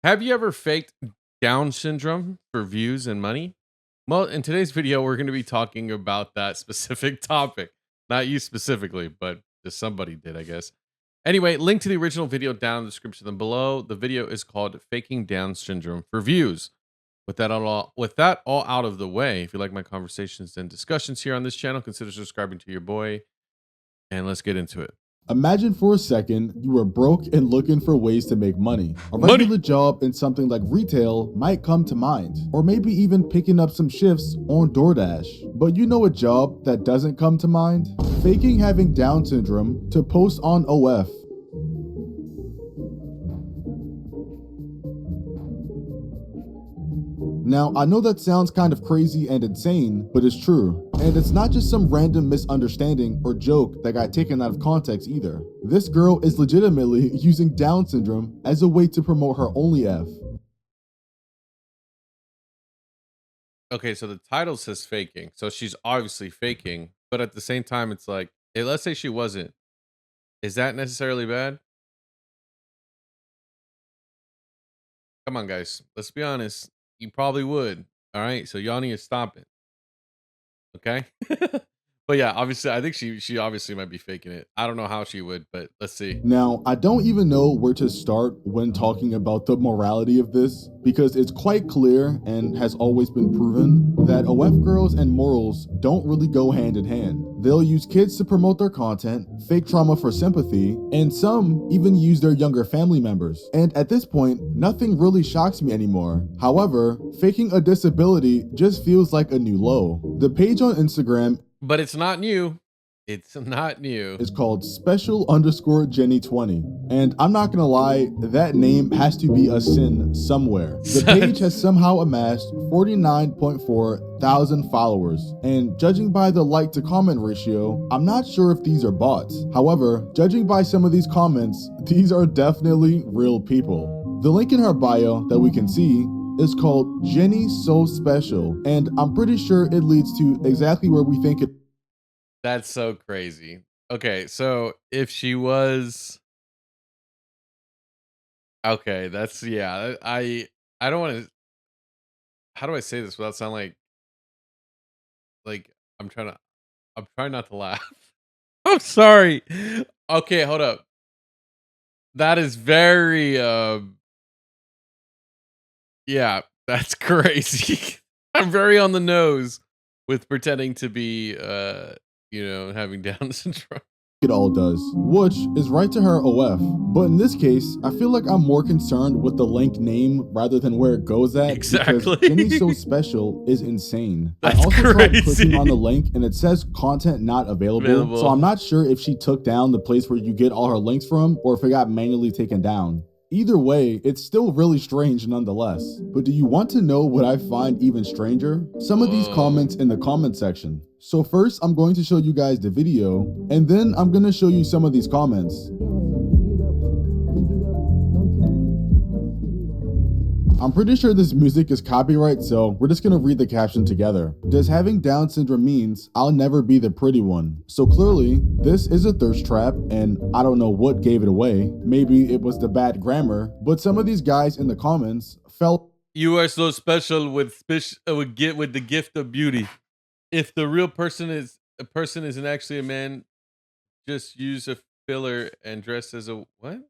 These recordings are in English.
Have you ever faked Down syndrome for views and money? Well, in today's video, we're going to be talking about that specific topic. Not you specifically, but just somebody did, I guess. Anyway, link to the original video down in the description and below. The video is called Faking Down Syndrome for Views. With that all out of the way, if you like my conversations and discussions here on this channel, consider subscribing to your boy, and let's get into it. Imagine for a second you were broke and looking for ways to make money. A regular job in something like retail might come to mind, or maybe even picking up some shifts on DoorDash. But you know a job that doesn't come to mind? Faking having Down syndrome to post on OF. Now, I know that sounds kind of crazy and insane, but it's true. And it's not just some random misunderstanding or joke that got taken out of context either. This girl is legitimately using Down syndrome as a way to promote her OnlyF. Okay, so the title says faking. So she's obviously faking, but at the same time, it's like, let's say she wasn't. Is that necessarily bad? Come on, guys. Let's be honest. You probably would. All right. So y'all need to stop it. Okay. But yeah, obviously, I think she obviously might be faking it. I don't know how she would, but let's see. Now, I don't even know where to start when talking about the morality of this, because it's quite clear and has always been proven that OF girls and morals don't really go hand in hand. They'll use kids to promote their content, fake trauma for sympathy, and some even use their younger family members. And at this point, nothing really shocks me anymore. However, faking a disability just feels like a new low. The page on Instagram, but it's not new. It's not new. It's called special_Jenny20. And I'm not gonna lie, that name has to be a sin somewhere. The page has somehow amassed 49.4 thousand followers. And judging by the like to comment ratio, I'm not sure if these are bots. However, judging by some of these comments, these are definitely real people. The link in her bio that we can see is called Jenny So Special, and I'm pretty sure it leads to exactly where we think it. That's so crazy. Okay, so if she was okay, that's yeah. I don't want to. How do I say this without sound like I'm trying not to laugh. I'm sorry. Okay, hold up. That is very yeah, that's crazy. I'm very on the nose with pretending to be having Down syndrome. It all does, which is right to her OF. But in this case, I feel like I'm more concerned with the link name rather than where it goes at. Exactly. Because Jenny So Special is insane. That's I also crazy. tried clicking on the link and it says content not available. So I'm not sure if she took down the place where you get all her links from or if it got manually taken down. Either way, it's still really strange nonetheless. But do you want to know what I find even stranger? Some of these comments in the comment section. So first, I'm going to show you guys the video, and then I'm going to show you some of these comments. I'm pretty sure this music is copyright, so we're just gonna read the caption together. Does having Down syndrome means I'll never be the pretty one? So clearly, this is a thirst trap, and I don't know what gave it away. Maybe it was the bad grammar, but some of these guys in the comments felt you are so special with the gift of beauty. If the real person isn't actually a man, just use a filler and dress as a what?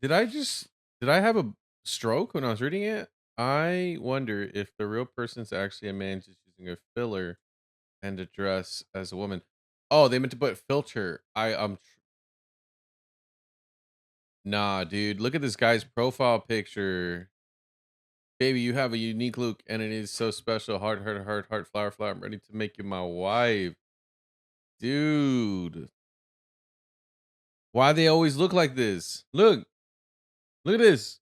Did I have a stroke when I was reading it? I wonder if the real person's actually a man just using a filler and a dress as a woman. Oh, they meant to put filter. Nah, dude. Look at this guy's profile picture. Baby, you have a unique look and it is so special. Heart, heart, heart, heart, flower, flower. I'm ready to make you my wife. Dude. Why they always look like this? Look at this.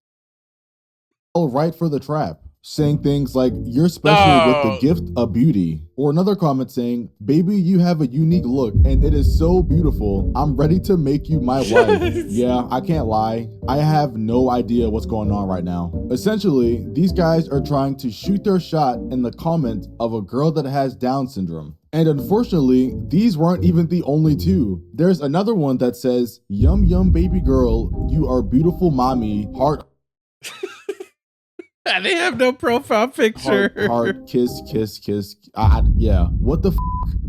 right for the trap, saying things like, you're special with the gift of beauty. Or another comment saying, baby, you have a unique look and it is so beautiful. I'm ready to make you my wife. Yeah, I can't lie. I have no idea what's going on right now. Essentially, these guys are trying to shoot their shot in the comment of a girl that has Down syndrome. And unfortunately, these weren't even the only two. There's another one that says, "Yum yum baby girl, you are beautiful mommy, heart They have no profile picture. heart, kiss, kiss, kiss." Yeah, what the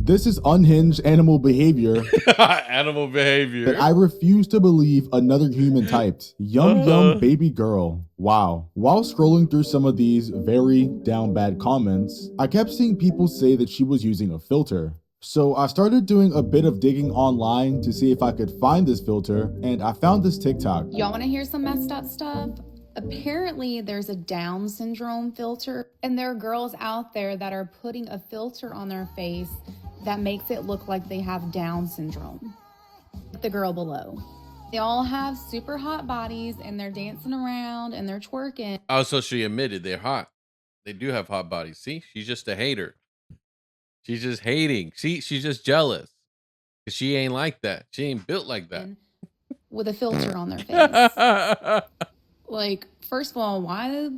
This is unhinged animal behavior Animal behavior. that I refuse to believe another human typed. Yum yum baby girl. Wow. While scrolling through some of these very down bad comments, I kept seeing people say that she was using a filter. So I started doing a bit of digging online to see if I could find this filter, and I found this TikTok. Y'all want to hear some messed up stuff? Apparently, there's a Down syndrome filter, and there are girls out there that are putting a filter on their face that makes it look like they have Down syndrome. The girl below. They all have super hot bodies, and they're dancing around and they're twerking. Oh, so she admitted they're hot. They do have hot bodies. See, she's just a hater. She's just hating. She's just jealous. Cause she ain't like that. She ain't built like that. With a filter on their face. Like, first of all, why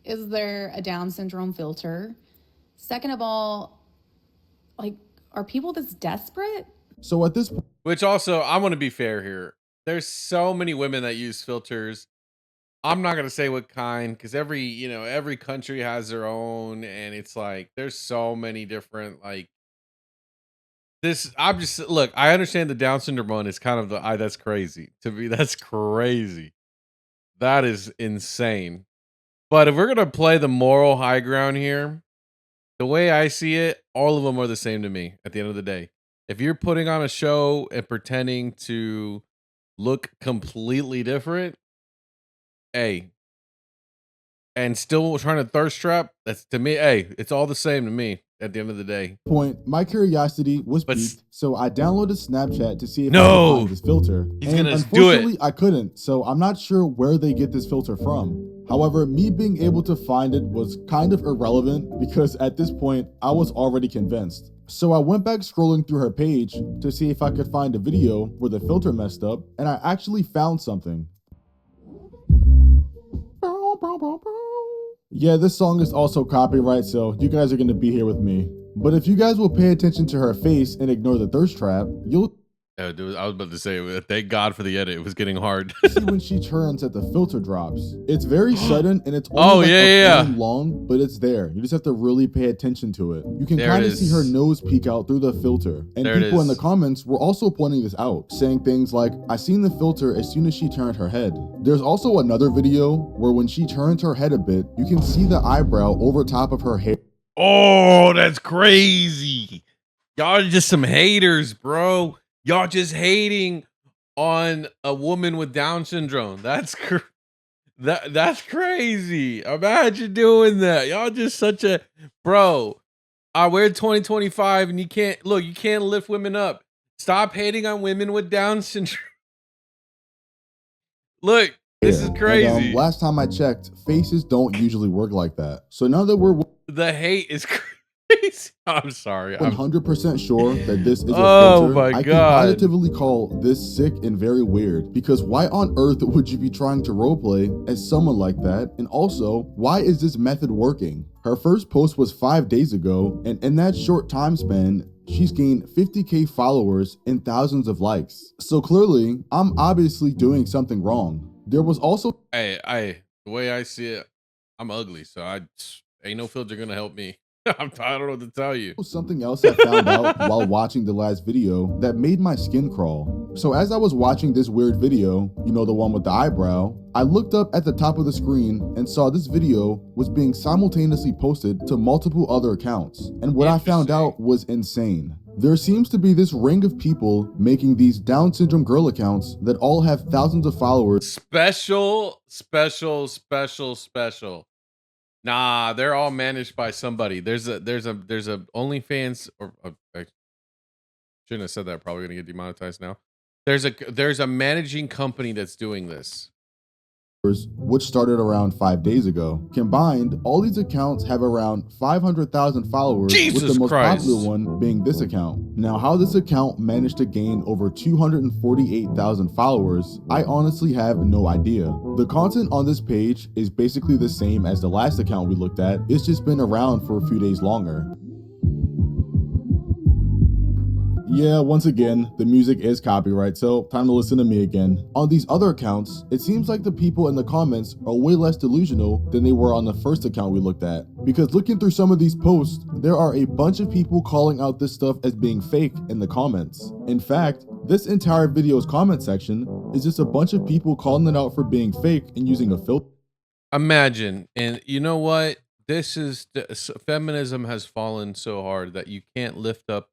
is there a Down syndrome filter? Second of all, like, are people this desperate? So at this point, Which also, I want to be fair here. There's so many women that use filters. I'm not gonna say what kind, because every country has their own, and it's like there's so many different like this. I'm just look. I understand the Down syndrome one is kind of that's crazy to me. That's crazy. That is insane. But if we're gonna play the moral high ground here, the way I see it, all of them are the same to me. At the end of the day, if you're putting on a show and pretending to look completely different, hey, and still trying to thirst trap, that's to me, hey, it's all the same to me at the end of the day. my curiosity was piqued, so I downloaded Snapchat to see if I No! could find this filter. He's And gonna do it. unfortunately, I couldn't, so I'm not sure where they get this filter from. However, me being able to find it was kind of irrelevant because at this point, I was already convinced. So I went back scrolling through her page to see if I could find a video where the filter messed up, and I actually found something. Yeah, this song is also copyright, so you guys are gonna be here with me. But if you guys will pay attention to her face and ignore the thirst trap, you'll Dude, I was about to say, thank God for the edit. It was getting hard. see when she turns that the filter drops. It's very sudden and it's only long, but it's there. You just have to really pay attention to it. You can kind of see her nose peek out through the filter. And people in the comments were also pointing this out, saying things like, "I seen the filter as soon as she turned her head." There's also another video where when she turns her head a bit, you can see the eyebrow over top of her hair. Oh, that's crazy. Y'all are just some haters, bro. Y'all just hating on a woman with Down syndrome. That's crazy. Imagine doing that. Y'all just such a bro. We're 2025 and you can't lift women up. Stop hating on women with Down syndrome. Look, this is crazy. And, last time I checked, faces don't usually work like that. So now that we're the hate is crazy. I'm sorry. 100% sure that this is a oh filter. my I God. can positively call this sick and very weird, because why on earth would you be trying to roleplay as someone like that? And also, why is this method working? Her first post was 5 days ago, and in that short time span, she's gained 50K followers and thousands of likes. So clearly, I'm obviously doing something wrong. There was also the way I see it, I'm ugly, so ain't no filter gonna help me. I don't know what to tell you. Something else I found out while watching the last video that made my skin crawl. So as I was watching this weird video, you know, the one with the eyebrow, I looked up at the top of the screen and saw this video was being simultaneously posted to multiple other accounts. And what I found out was insane. There seems to be this ring of people making these Down syndrome girl accounts that all have thousands of followers. Special. Nah, they're all managed by somebody. There's a OnlyFans, or I shouldn't have said that. Probably gonna get demonetized now. There's a managing company that's doing this, which started around 5 days ago. Combined, all these accounts have around 500,000 followers, with the most popular one being this account. Now, how this account managed to gain over 248,000 followers, I honestly have no idea. The content on this page is basically the same as the last account we looked at. It's just been around for a few days longer. Yeah, once again, the music is copyright, so time to listen to me again. On these other accounts, it seems like the people in the comments are way less delusional than they were on the first account we looked at. Because looking through some of these posts, there are a bunch of people calling out this stuff as being fake in the comments. In fact, this entire video's comment section is just a bunch of people calling it out for being fake and using a filter. Imagine, and you know what? Feminism has fallen so hard that you can't lift up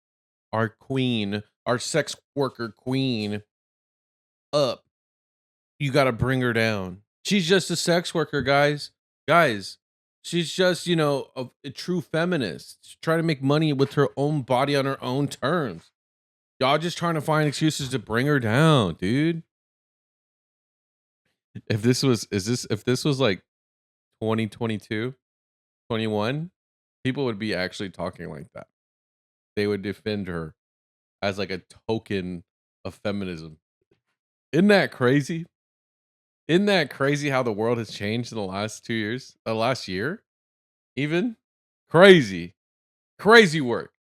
our queen, our sex worker queen up. You got to bring her down. She's just a sex worker, guys. Guys, she's just, a true feminist. She's trying to make money with her own body on her own terms. Y'all just trying to find excuses to bring her down, dude. If this was like 2022, 21, people would be actually talking like that. They would defend her as like a token of feminism. Isn't that crazy? Isn't that crazy how the world has changed in the last 2 years? Last year? Even? Crazy. Crazy work.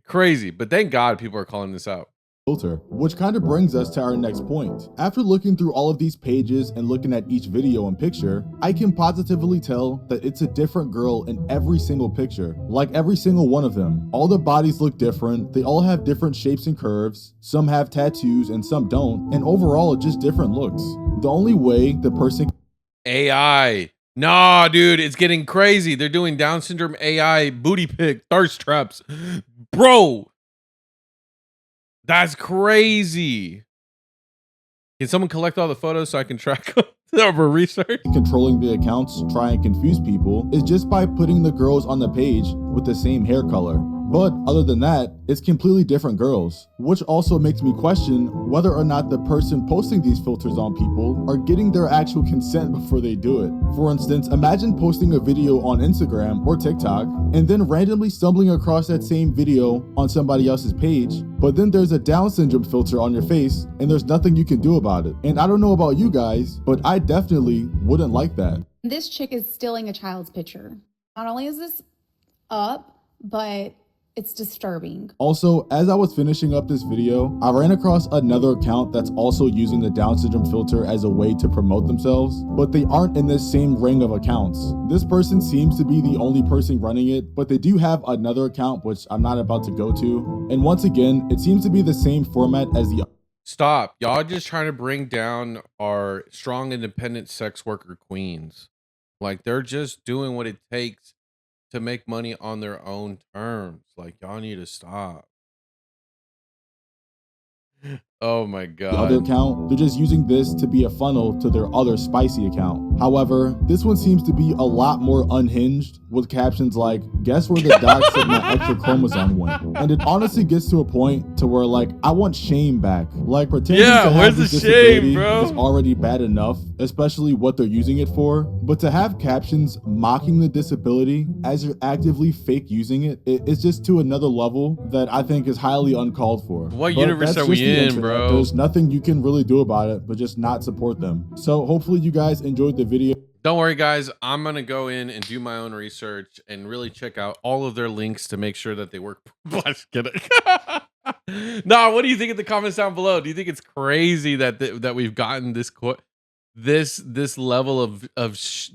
Crazy. But thank God people are calling this out. Filter, which kind of brings us to our next point. After looking through all of these pages and looking at each video and picture, I can positively tell that it's a different girl in every single picture, like every single one of them. All the bodies look different, they all have different shapes and curves, some have tattoos and some don't, and overall just different looks. The only way the person AI. Nah, dude, it's getting crazy. They're doing Down syndrome AI booty pic thirst traps. Bro, that's crazy. Can someone collect all the photos so I can track them over research? controlling the accounts try and confuse people is just by putting the girls on the page with the same hair color. But other than that, it's completely different girls, which also makes me question whether or not the person posting these filters on people are getting their actual consent before they do it. For instance, imagine posting a video on Instagram or TikTok and then randomly stumbling across that same video on somebody else's page, but then there's a Down syndrome filter on your face and there's nothing you can do about it. And I don't know about you guys, but I definitely wouldn't like that. This chick is stealing a child's picture. Not only is this up, but it's disturbing. Also, as I was finishing up this video, I ran across another account that's also using the Down syndrome filter as a way to promote themselves, but they aren't in this same ring of accounts. This person seems to be the only person running it, but they do have another account which I'm not about to go to. And once again, it seems to be the same format as the Stop. Y'all just trying to bring down our strong, independent sex worker queens. Like, they're just doing what it takes to make money on their own terms. Like, y'all need to stop. Oh my the other God. account. They're just using this to be a funnel to their other spicy account. However, this one seems to be a lot more unhinged with captions like, guess where the doc said my extra chromosome went. And it honestly gets to a point to where like, I want shame back. Like pretending to have where's this the disability shame, bro? is already bad enough, especially what they're using it for. But to have captions mocking the disability as you're actively fake using it, it's just to another level that I think is highly uncalled for. What But universe that's are we just the in, internet. bro? There's nothing you can really do about it, but just not support them. So hopefully you guys enjoyed the video. Don't worry, guys. I'm going to go in and do my own research and really check out all of their links to make sure that they work. Just kidding. Nah, what do you think in the comments down below? Do you think it's crazy that that we've gotten this level of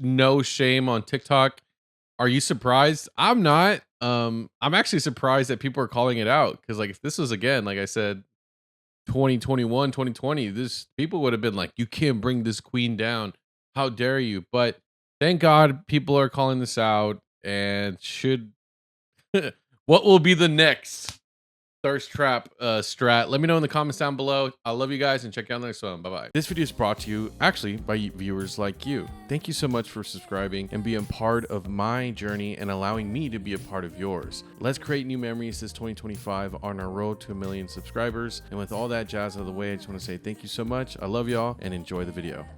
no shame on TikTok? Are you surprised? I'm not. I'm actually surprised that people are calling it out, because like if this was, again, like I said, 2021, 2020, this people would have been like, you can't bring this queen down. How dare you? But thank God people are calling this out, and should what will be the next thirst trap strat? Let me know in the comments down below. I love you guys, and check you out on the next one. Bye bye. This video is brought to you actually by viewers like you. Thank you so much for subscribing and being part of my journey and allowing me to be a part of yours. Let's create new memories this 2025 on our road to 1 million subscribers. And with all that jazz out of the way, I just want to say thank you so much. I love y'all, and enjoy the video.